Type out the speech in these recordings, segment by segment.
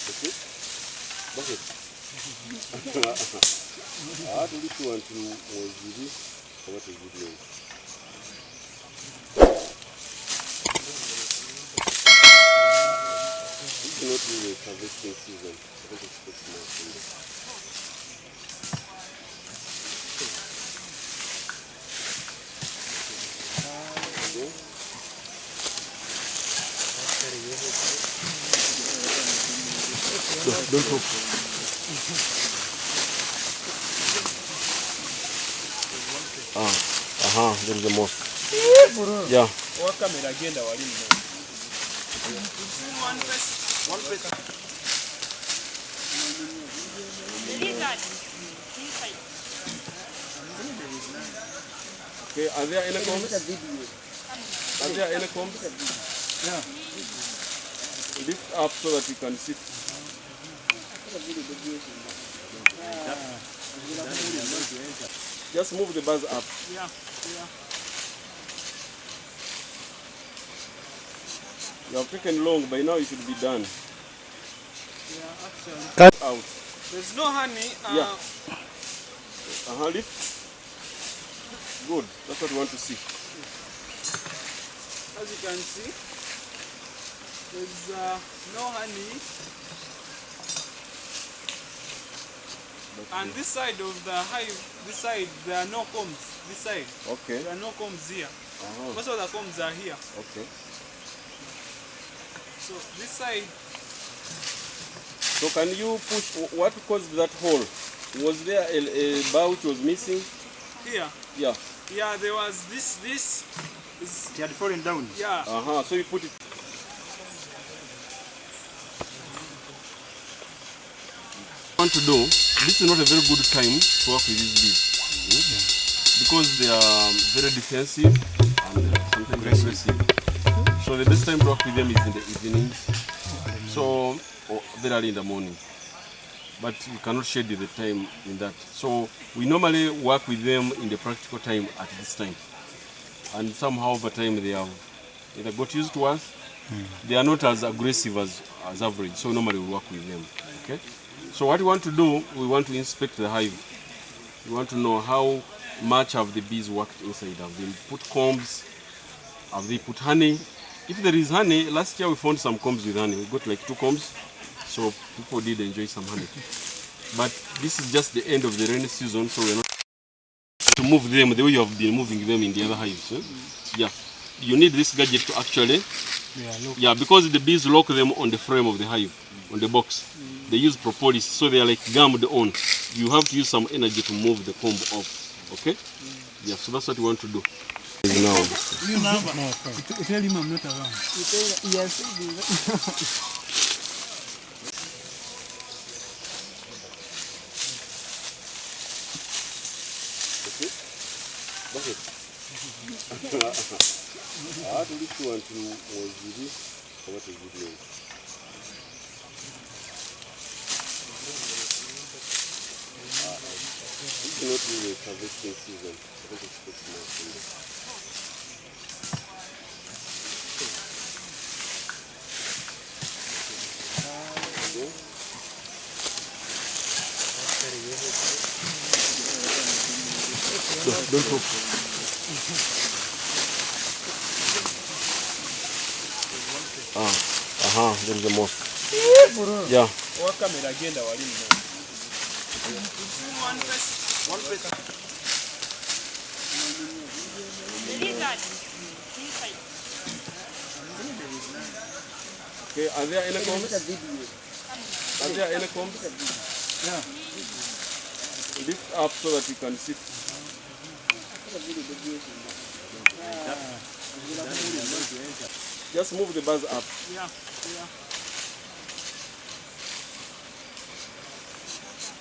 Okay? Bucket. Ah, to this one to Mozili. What is good name? It's not really a harvesting season. I don't expect more from this. Don't talk. There is a mosque. Yeah. Okay, are there any combs? Are there any combs? Yeah. Lift up so that you can sit. Just move the bars up. Yeah. You have taken long, by now you should be done. Yeah, actually. Cut out. There's no honey. Yeah. Lift. Good. That's what we want to see. As you can see, there's no honey. And this side of the hive, this side, there are no combs. This side. Okay. There are no combs here. Most of the combs are here. Okay. So this side. So can you push, what caused that hole? Was there a bar which was missing? Here? Yeah. Yeah, there was this is... It had fallen down. Yeah. So you put it. Want to do, this is not a very good time to work with these bees. Because they are very defensive and sometimes aggressive. So the best time to work with them is in the evenings. So, or very early in the morning. But we cannot schedule the time in that. So we normally work with them in the practical time at this time. And somehow over time they have either got used to us. They are not as aggressive as average. So normally we work with them. Okay? So what we want to do, we want to inspect the hive. We want to know how much have the bees worked inside. Have they put combs? Have they put honey? If there is honey, last year we found some combs with honey. We got like 2 combs. So people did enjoy some honey. But this is just the end of the rainy season, so we're not to move them the way you have been moving them in the other hives. Yeah. You need this gadget to actually, because the bees lock them on the frame of the hive, on the box. They use propolis, so they are like gummed on. You have to use some energy to move the comb off. Okay? Yeah, so that's what you want to do. Now. Tell him I'm not around. Yes. Bucket. To this one to Mozili. What is good name? It's not really a harvesting season. I don't expect more from this. Don't talk. There is a mosque. Yeah. Okay, are there any combs? Are there any combs? Yeah. Lift up so that you can sit. Just move the bars up. Yeah.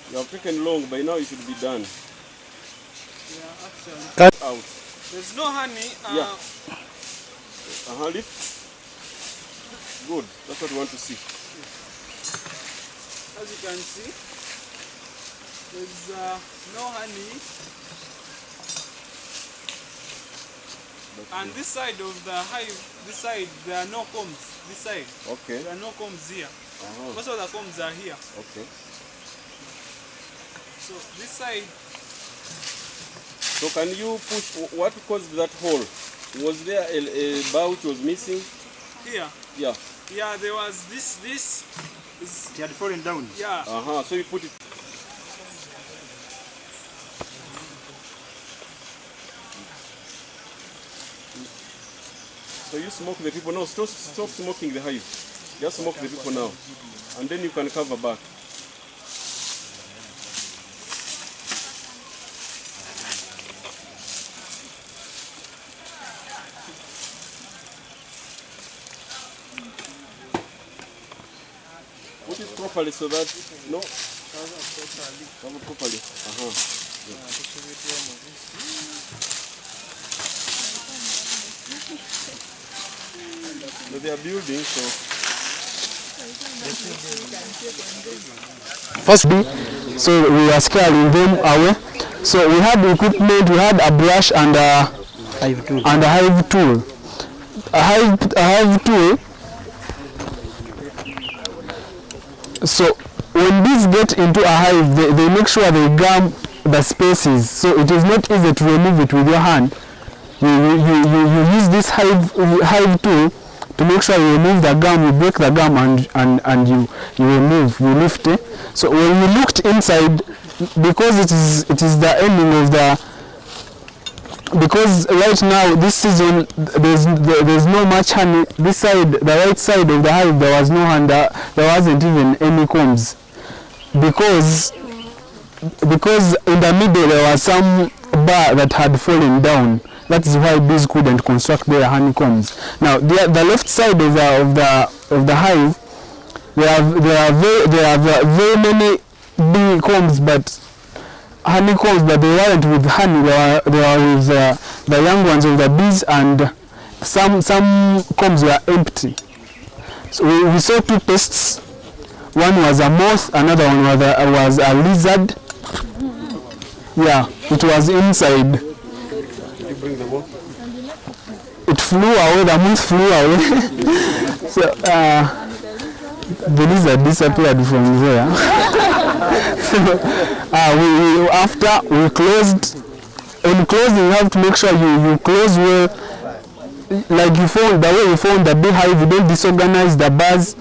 You have taken long, by now you should be done. Yeah, actually. Cut out. There's no honey. Yeah. Lift. Good. That's what we want to see. As you can see, there's no honey. And this side of the hive, this side, there are no combs. this side. Okay. There are no combs here. Uh-huh. Most of the combs are here. Okay. So this side, So can you push, what caused that hole? Was there a bar which was missing? here. Yeah. Yeah, there was this is, It had fallen down. yeah. Uh-huh. So you put it. So you smoke the people. No, stop smoking the hive. Just smoke the people now. And then you can cover back. Put it properly so that, no, cover properly. Uh-huh. But they are building, so. Firstly, so we are scaring them away. So we had equipment, we had a brush and a hive tool. A hive tool. So when bees get into a hive, they make sure they gum the spaces. So it is not easy to remove it with your hand. You use this hive tool to make sure you remove the gum, you break the gum and you remove, you lift it. So when we looked inside, because it is the ending of the, because right now this season there's no much honey. This side, the right side of the hive, there was no honey, there wasn't even any combs, because in the middle there was some bar that had fallen down. That is why bees couldn't construct their honeycombs. Now the left side of the hive, there are very many bee combs, but honeycombs, but they weren't with honey. They were with the young ones of the bees, and some combs were empty. So we saw two pests. One was a moth, another one was a lizard. Yeah, it was inside. It flew away, the moth flew away. So the lizard disappeared from there. After we closed, in closing you have to make sure you close well, like you found the way you found the beehive. You don't disorganize the bars,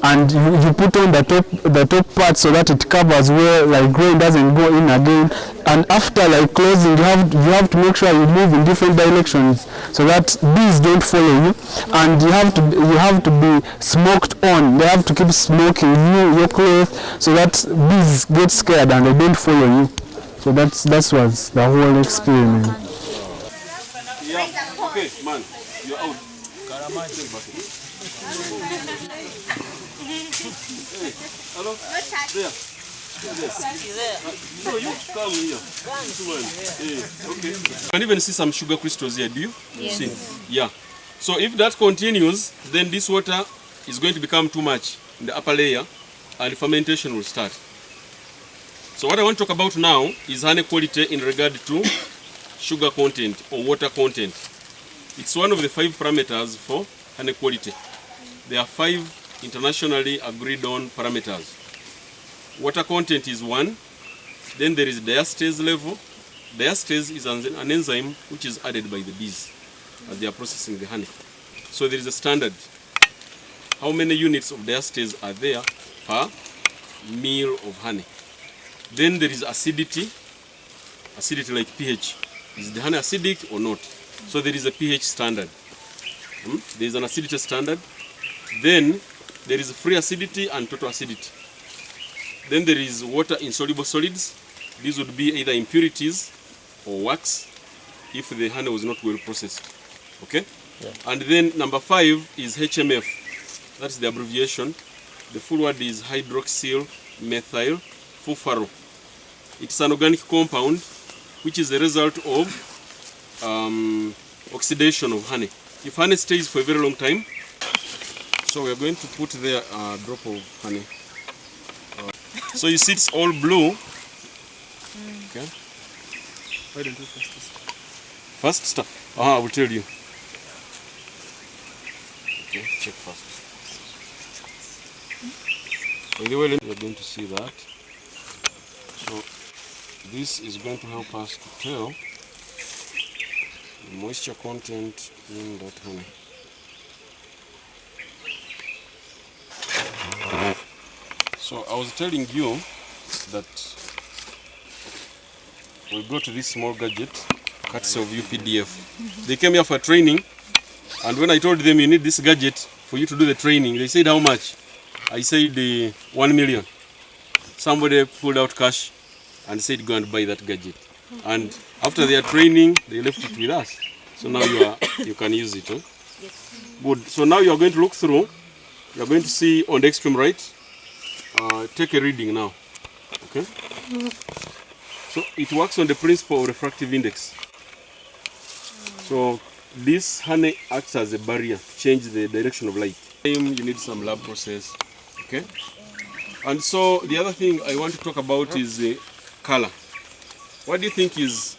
and you put on the top part so that it covers well, like rain doesn't go in again. And after like closing, you have to make sure you move in different directions so that bees don't follow you, and you have to be smoked on. They have to keep smoking your clothes so that bees get scared and they don't follow you. So that was the whole experiment. Yeah. Okay, man, you're out. Hey, hello? There. Yes. No, you come here. Hey, okay. You can even see some sugar crystals here, do you? Yes. See? Yeah. So if that continues, then this water is going to become too much in the upper layer and fermentation will start. So what I want to talk about now is honey quality in regard to sugar content or water content. It's one of the 5 parameters for honey quality. There are 5 internationally agreed on parameters. Water content is 1. Then there is diastase level. Diastase is an enzyme which is added by the bees as they are processing the honey. So there is a standard. How many units of diastase are there per meal of honey? Then there is acidity. Acidity like pH. Is the honey acidic or not? So there is a pH standard. There is an acidity standard. Then there is free acidity and total acidity. Then there is water insoluble solids. These would be either impurities or wax if the honey was not well processed. Okay? Yeah. And then number 5 is HMF. That's the abbreviation. The full word is hydroxyl methyl furfural. It's an organic compound which is a result of oxidation of honey. If honey stays for a very long time, so we are going to put there a drop of honey. So you see it's all blue. Okay. Why don't you first? First start. I will tell you. Okay, check first. By the way, you're going to see that. So this is going to help us to tell the moisture content in that honey. So I was telling you that we got this small gadget, courtesy of UPDF. They came here for training, and when I told them you need this gadget for you to do the training, they said how much? I said 1 million. Somebody pulled out cash and said go and buy that gadget. And after their training, they left it with us. So now you can use it. Huh? Yes. Good. So now you are going to look through. You are going to see on the extreme right. Take a reading now. Okay. So it works on the principle of refractive index. So this honey acts as a barrier to change the direction of light. You need some lab process. Okay. And so the other thing I want to talk about is color. What do you think is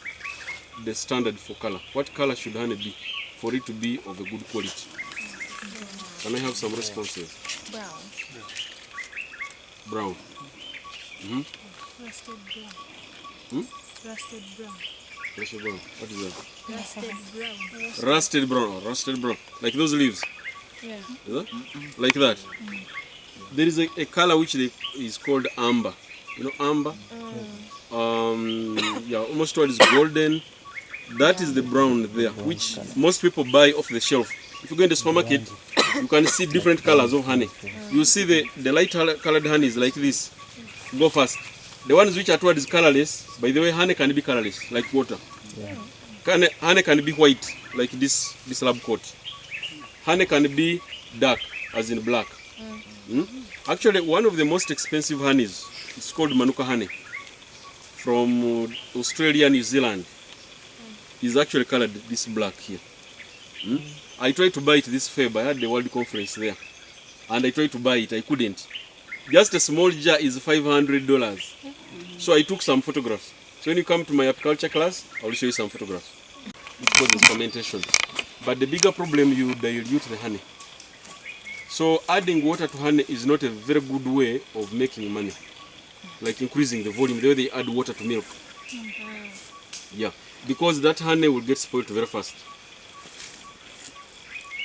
the standard for color? What color should honey be for it to be of a good quality? Can I have some responses? Brown. Brown. Rusted brown. Rusted brown. Rusted brown. What is that? Rusted brown. Rusted brown. Oh, rusted brown. Like those leaves. Yeah. Is that? Like that. There is a color which is called amber. You know amber? Yeah, almost towards golden. That is the brown there, which most people buy off the shelf. If you go in the supermarket, you can see different colors of honey. You see the light colored honey is like this. Go fast. The ones which are towards colorless, by the way, honey can be colorless, like water. Honey can be white, like this lab coat. Honey can be dark, as in black. Actually, one of the most expensive honeys, it's called Manuka honey, from Australia, New Zealand, is actually colored this black here. I tried to buy it this Feb. I had the World Conference there, and I tried to buy it. I couldn't. Just a small jar is $500. So I took some photographs. So when you come to my apiculture class, I will show you some photographs. It causes fermentation. But the bigger problem, you dilute the honey. So adding water to honey is not a very good way of making money, like increasing the volume, the way they add water to milk. Yeah, because that honey will get spoiled very fast.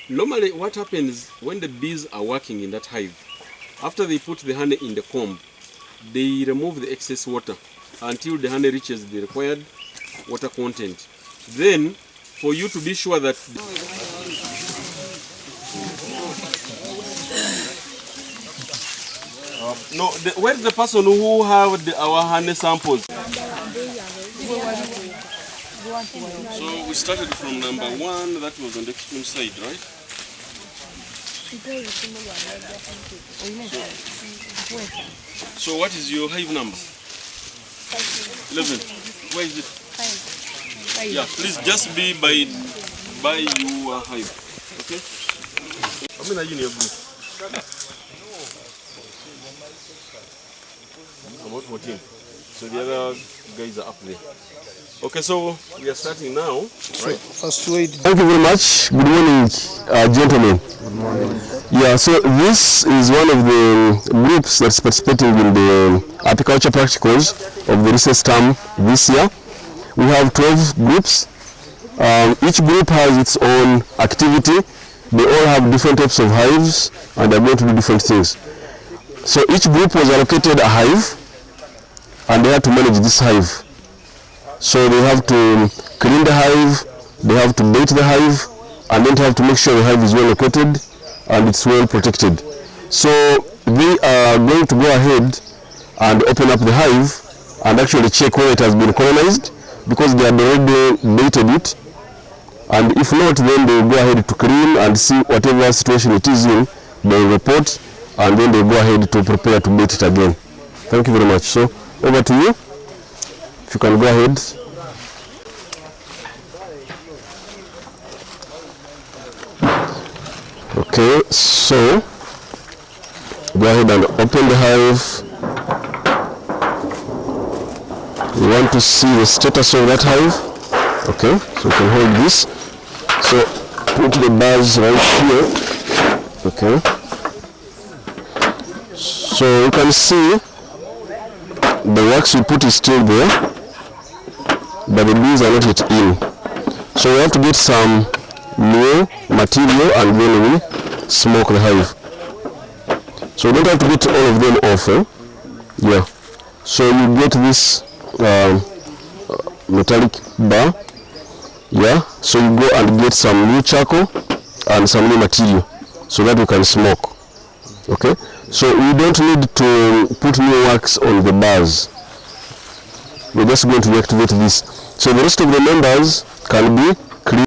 Normally what happens when the bees are working in that hive, after they put the honey in the comb, they remove the excess water until the honey reaches the required water content. Then, for you to be sure that where's the person who have our honey samples? So we started from number 1, that was on the extreme side, right? So what is your hive number? 11. Where is it? 5. Yeah, please just be by your hive. Okay? How many are you in your group? About 14. So the other guys are up there. Okay, so we are starting now. Right? First wait. Thank you very much. Good morning, gentlemen. Good morning. Yeah, so this is one of the groups that's participating in the apiculture practicals of the research term this year. We have 12 groups. Each group has its own activity. They all have different types of hives and they're going to do different things. So each group was allocated a hive and they had to manage this hive. So they have to clean the hive, they have to bait the hive, and then they have to make sure the hive is well located and it's well protected. So they are going to go ahead and open up the hive and actually check whether it has been colonized, because they had already baited it. And if not, then they will go ahead to clean and see whatever situation it is in, they will report, and then they go ahead to prepare to bait it again. Thank you very much. So over to you. If you can go ahead. Okay, so go ahead and open the hive. We want to see the status of that hive. Okay, so we can hold this. So put the bars right here. Okay. So you can see the wax we put is still there, but the bees are not yet in. So we have to get some new material and then we smoke the hive. So you don't have to get all of them off. Yeah. So you get this metallic bar. Yeah. So you go and get some new charcoal and some new material so that you can smoke. Okay. So we don't need to put new wax on the bars. We're just going to reactivate this. So the rest of the members can be